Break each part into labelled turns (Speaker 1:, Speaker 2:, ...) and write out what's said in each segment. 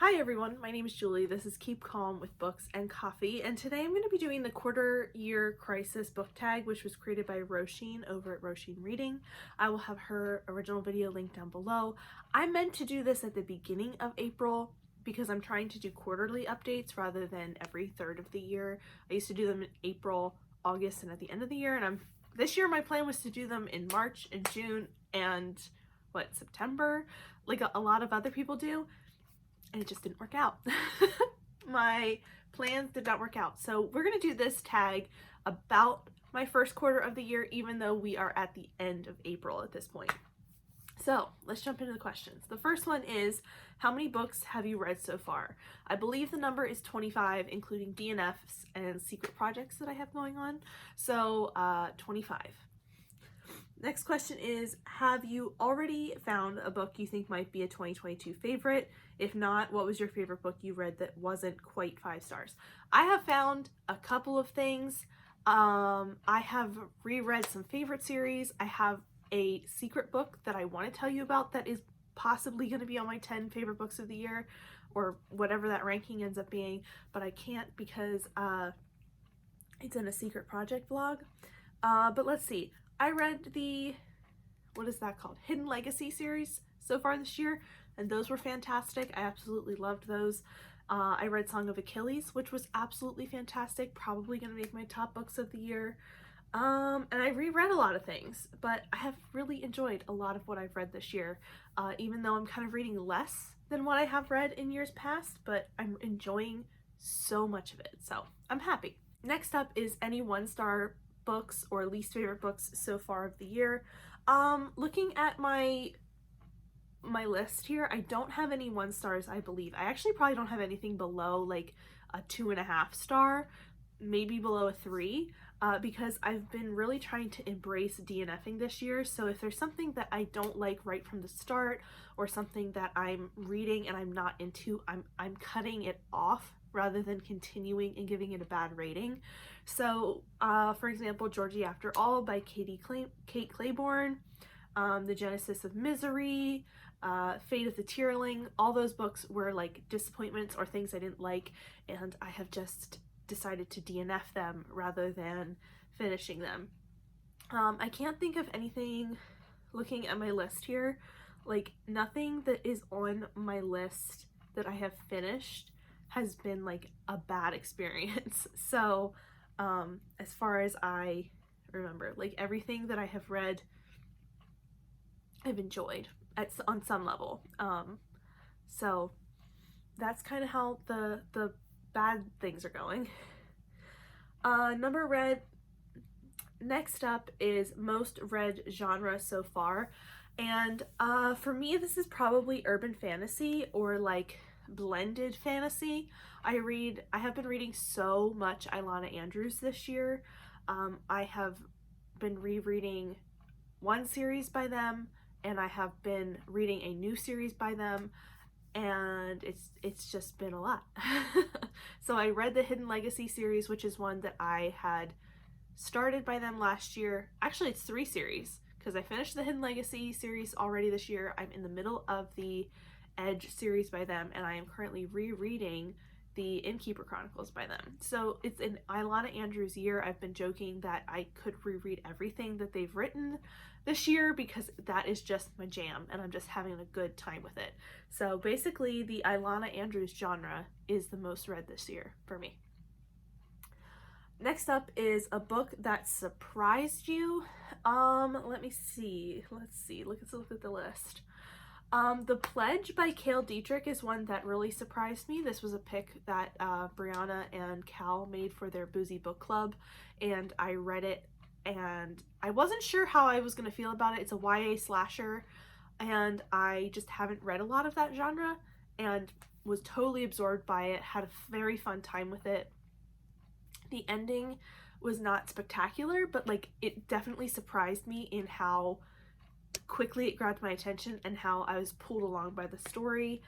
Speaker 1: Hi everyone, my name is Julie. This is Keep Calm with Books and Coffee, and today I'm going to be doing the Quarter Year Crisis book tag, which was created by Roisin over at Roisin Reading. I will have her original video linked down below. I meant to do this at the beginning of April because I'm trying to do quarterly updates rather than every third of the year. I used to do them in April, August, and at the end of the year, and this year my plan was to do them in March and June and September, like a lot of other people do. And it just didn't work out. My plans did not work out. So we're going to do this tag about my first quarter of the year, even though we are at the end of April at this point. So let's jump into the questions. The first one is, how many books have you read so far? I believe the number is 25, including DNFs and secret projects that I have going on. So 25. Next question is, have you already found a book you think might be a 2022 favorite? If not, what was your favorite book you read that wasn't quite 5 stars? I have found a couple of things. I have reread some favorite series. I have a secret book that I want to tell you about that is possibly going to be on my 10 favorite books of the year, or whatever that ranking ends up being, but I can't because it's in a secret project vlog. But let's see. I read the, what is that called? Hidden Legacy series so far this year, and those were fantastic. I absolutely loved those. I read Song of Achilles, which was absolutely fantastic. Probably going to make my top books of the year. And I reread a lot of things, but I have really enjoyed a lot of what I've read this year, even though I'm kind of reading less than what I have read in years past, but I'm enjoying so much of it, so I'm happy. Next up is any 1-star books or least favorite books so far of the year. Looking at my list here, I don't have any 1 stars, I believe. I actually probably don't have anything below like a 2.5 star, maybe below a 3, because I've been really trying to embrace DNFing this year. So if there's something that I don't like right from the start, or something that I'm reading and I'm not into, I'm cutting it off rather than continuing and giving it a bad rating. So for example, Georgie After All by Kate Clayborn, The Genesis of Misery, Fate of the Tearling, all those books were like disappointments or things I didn't like, and I have just decided to DNF them rather than finishing them. I can't think of anything, looking at my list here, like nothing that is on my list that I have finished has been like a bad experience. So as far as I remember, like everything that I have read I've enjoyed on some level. So that's kind of how the bad things are going. Number read. Next up is most read genre so far, and for me this is probably urban fantasy or like blended fantasy. I have been reading so much Ilana Andrews this year. I have been rereading one series by them, and I have been reading a new series by them, and it's just been a lot. So I read the Hidden Legacy series, which is one that I had started by them last year. Actually, it's 3 series because I finished the Hidden Legacy series already this year. I'm in the middle of the Edge series by them, and I am currently rereading the Innkeeper Chronicles by them. So it's an Ilana Andrews year. I've been joking that I could reread everything that they've written this year because that is just my jam, and I'm just having a good time with it. So basically the Ilana Andrews genre is the most read this year for me. Next up is a book that surprised you. Let me see. Let's look at the list. The Pledge by Cale Dietrich is one that really surprised me. This was a pick that Brianna and Cal made for their Boozy Book Club, and I read it and I wasn't sure how I was going to feel about it. It's a YA slasher, and I just haven't read a lot of that genre, and was totally absorbed by it, had a very fun time with it. The ending was not spectacular, but like it definitely surprised me in how quickly it grabbed my attention and how I was pulled along by the story.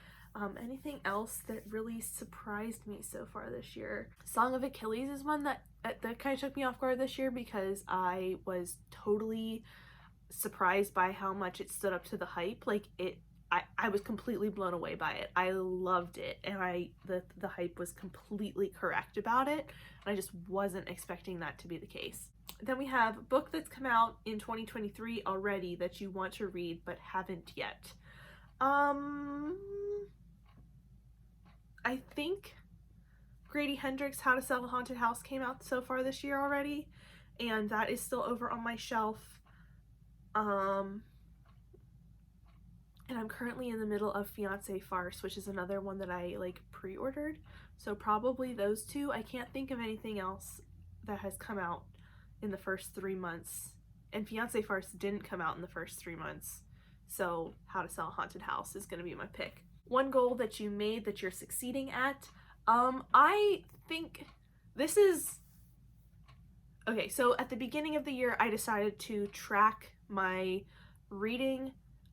Speaker 1: Anything else that really surprised me so far this year? Song of Achilles is one that kind of took me off guard this year because I was totally surprised by how much it stood up to the hype. Like it I was completely blown away by it. I loved it, and the hype was completely correct about it, and I just wasn't expecting that to be the case. Then we have a book that's come out in 2023 already that you want to read but haven't yet. I think Grady Hendrix' How to Sell a Haunted House came out so far this year already, and that is still over on my shelf. And I'm currently in the middle of Fiancé Farce, which is another one that I like pre-ordered. So probably those two. I can't think of anything else that has come out in the first 3 months. And Fiancé Farce didn't come out in the first 3 months. So How to Sell a Haunted House is going to be my pick. One goal that you made that you're succeeding at. I think this is... Okay, so at the beginning of the year, I decided to track my reading,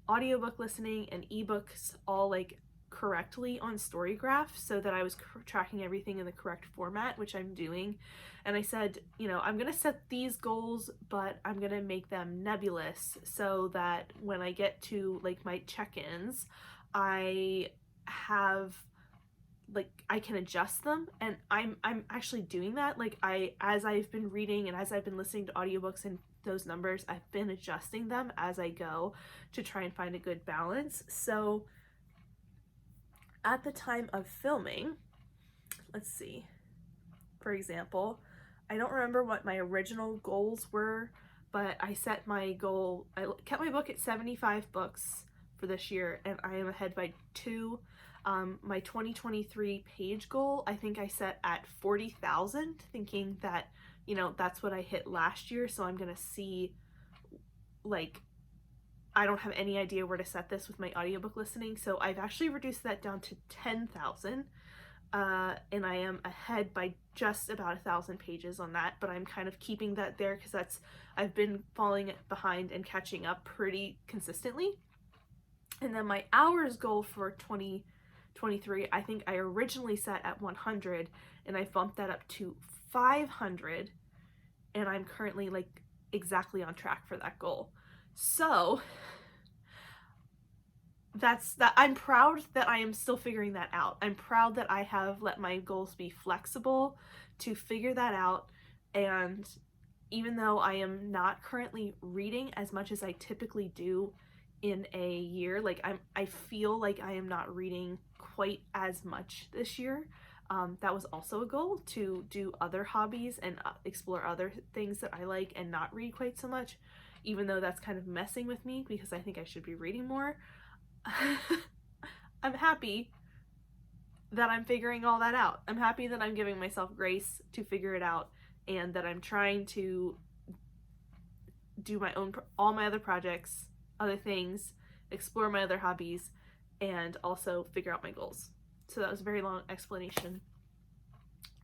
Speaker 1: audiobook listening, and ebooks all like correctly on Storygraph so that I was tracking everything in the correct format, which I'm doing. And I said, you know, I'm gonna set these goals, but I'm gonna make them nebulous so that when I get to like my check-ins, I have like I can adjust them, and I'm actually doing that. Like as I've been reading and as I've been listening to audiobooks and those numbers, I've been adjusting them as I go to try and find a good balance. So at the time of filming, let's see, for example, I don't remember what my original goals were, but I set my goal, I kept my book at 75 books for this year, and I am ahead by 2. My 2023 page goal, I think I set at 40,000, thinking that, you know, that's what I hit last year. So I'm gonna see, like, I don't have any idea where to set this with my audiobook listening. So I've actually reduced that down to 10,000. And I am ahead by just about 1,000 pages on that, but I'm kind of keeping that there because I've been falling behind and catching up pretty consistently. And then my hours goal for 2023, I think I originally set at 100, and I bumped that up to 500, and I'm currently like exactly on track for that goal. So that's that. I'm proud that I am still figuring that out. I'm proud that I have let my goals be flexible to figure that out. And even though I am not currently reading as much as I typically do in a year, like I feel like I am not reading quite as much this year. That was also a goal, to do other hobbies and explore other things that I like and not read quite so much, even though that's kind of messing with me because I think I should be reading more. I'm happy that I'm figuring all that out. I'm happy that I'm giving myself grace to figure it out, and that I'm trying to do my own, all my other projects, other things, explore my other hobbies, and also figure out my goals. So that was a very long explanation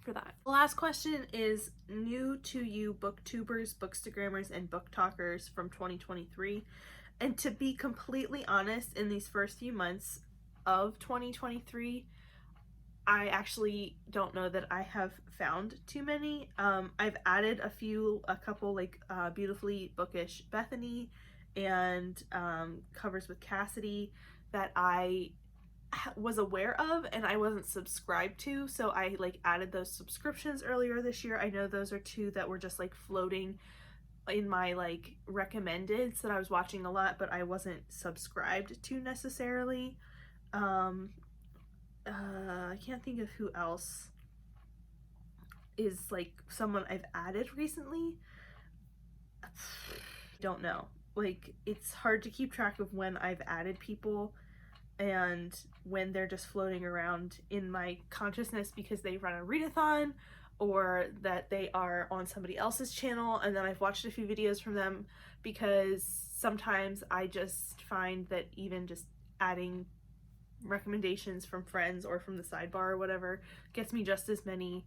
Speaker 1: for that. The last question is new to you booktubers, bookstagrammers, and booktalkers from 2023. And to be completely honest, in these first few months of 2023, I actually don't know that I have found too many. I've added a couple like Beautifully Bookish Bethany and Covers with Cassidy that I was aware of and I wasn't subscribed to, so I like added those subscriptions earlier this year. I know those are 2 that were just like floating in my like recommendeds that I was watching a lot, but I wasn't subscribed to necessarily. I can't think of who else is like someone I've added recently. Don't know. Like, it's hard to keep track of when I've added people and when they're just floating around in my consciousness because they run a readathon or that they are on somebody else's channel and then I've watched a few videos from them, because sometimes I just find that even just adding recommendations from friends or from the sidebar or whatever gets me just as many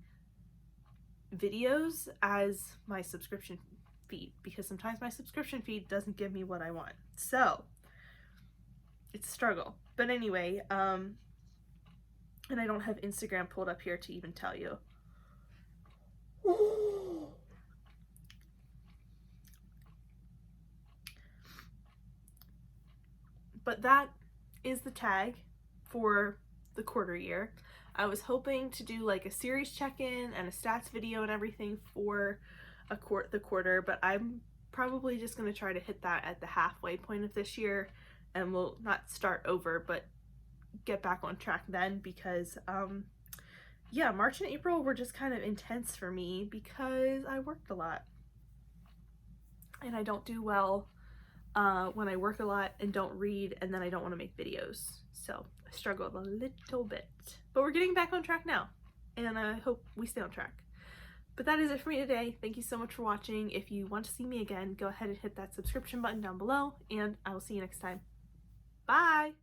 Speaker 1: videos as my subscription feed, because sometimes my subscription feed doesn't give me what I want. So it's a struggle. But anyway, and I don't have Instagram pulled up here to even tell you. But that is the tag for the quarter year. I was hoping to do like a series check-in and a stats video and everything for the quarter, but I'm probably just going to try to hit that at the halfway point of this year, and we'll not start over but get back on track then, because yeah, March and April were just kind of intense for me because I worked a lot, and I don't do well when I work a lot and don't read, and then I don't want to make videos. So I struggled a little bit, but we're getting back on track now, and I hope we stay on track. But that is it for me today. Thank you so much for watching. If you want to see me again, go ahead and hit that subscription button down below, and I will see you next time. Bye!